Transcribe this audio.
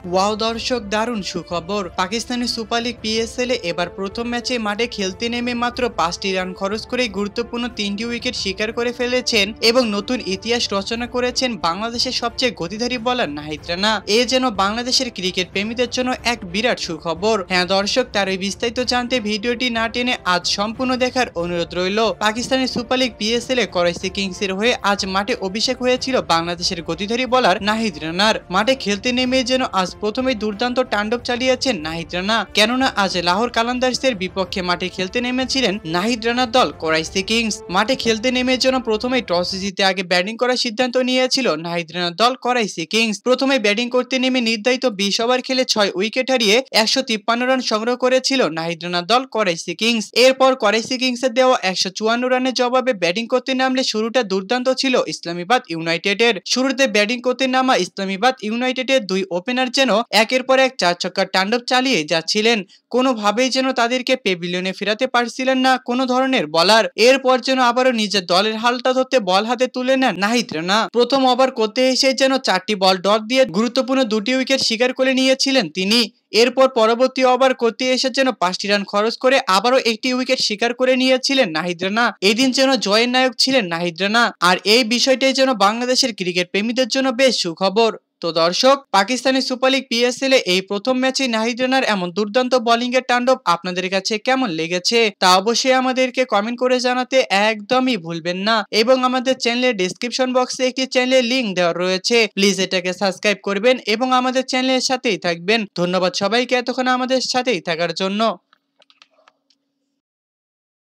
Wow দর্শক, দারুণ সুখবর। পাকিস্তানি সুপার লিগ পিএসএল এ এবার প্রথম ম্যাচে মাঠে খেলতে নেমে মাত্র 5টি রান খরচ করে গুরুত্বপূর্ণ 3টি উইকেট শিকার করে ফেলেছেন এবং নতুন ইতিহাস রচনা করেছেন বাংলাদেশের সবচেয়ে গতিধারী বোলার নাহিদ রানা। এ যেন বাংলাদেশের ক্রিকেট প্রেমীদের জন্য এক বিরাট সুখবর। হ্যাঁ দর্শক, তার এই বিস্তারিত জানতে ভিডিওটি না টেনে আজ সম্পূর্ণ দেখার অনুরোধ রইল। পাকিস্তানি সুপার লিগ পিএসএল এ করাচি কিংসের হয়ে আজ মাঠে অভিষেক হয়েছিল বাংলাদেশের গতিধারী বোলার নাহিদ রানার। মাঠে খেলতে নেমে যেন আজ প্রথমে দুর্দান্ত তাণ্ডব চালিয়েছেন নাহিদ রানা, কেননা আজ লাহোর কালান্দার্সের বিপক্ষে মাঠে খেলতে নেমেছিলেন নাহিদ রানার দল করাচি কিংস। মাঠে খেলতে নেমে যেন প্রথমে টস জিতে আগে ব্যাটিং করার সিদ্ধান্ত নিয়েছিল নাহিদ রানার দল করাচি কিংস। প্রথমে ব্যাটিং করতে নেমে নির্ধারিত 20 ওভার খেলে 6 উইকেট হারিয়ে 153 রান সংগ্রহ করেছিল নাহিদ রানার দল করাচি কিংস। এরপর করাচি কিংসের দেওয়া 154 রানের জবাবে ব্যাটিং করতে নামলে শুরুটা দুর্দান্ত ছিল ইসলামাবাদ ইউনাইটেডের। শুরুতে ব্যাটিং করতে নামা ইসলামাবাদ ইউনাইটেডের দুই ওপেনার যেন একের পর এক 4 ছক্কার তাণ্ডব চালিয়ে যাচ্ছিলেন। কোনোভাবেই যেন তাদেরকে পেভিলিয়নে ফেরাতে পারছিলেন না কোনো ধরনের বলার। এরপর যেন আবারও নিজের দলের হালটা ধরতে বল হাতে তুলে নেন নাহিদ রানা। প্রথম ওভার করতে এসে যেন 4টি বল ডট দিয়ে গুরুত্বপূর্ণ 2টি উইকেট শিকার করে নিয়েছিলেন তিনি। এরপর পরবর্তী ওভার করতে এসে যেন 5টি রান খরচ করে আবারও একটি উইকেট শিকার করে নিয়েছিলেন নাহিদ রানা। এদিন যেন জয়ের নায়ক ছিলেন নাহিদ রানা, আর এই বিষয়টাই যেন বাংলাদেশের ক্রিকেট প্রেমীদের জন্য বেশ সুখবর। তো দর্শক, পাকিস্তানি সুপার লিগ পিএসএল এ এই প্রথম ম্যাচে নাহিদ রানার এমন দুর্দান্ত বোলিং এর তাণ্ডব আপনাদের কাছে কেমন লেগেছে তা অবশ্যই আমাদেরকে কমেন্ট করে জানাতে একদমই ভুলবেন না। এবং আমাদের চ্যানেলের ডেসক্রিপশন বক্সে একটি চ্যানেলের লিংক দেওয়া রয়েছে, প্লিজ এটাকে সাবস্ক্রাইব করবেন এবং আমাদের চ্যানেলের সাথেই থাকবেন। ধন্যবাদ সবাইকে এতক্ষণ আমাদের সাথেই থাকার জন্য।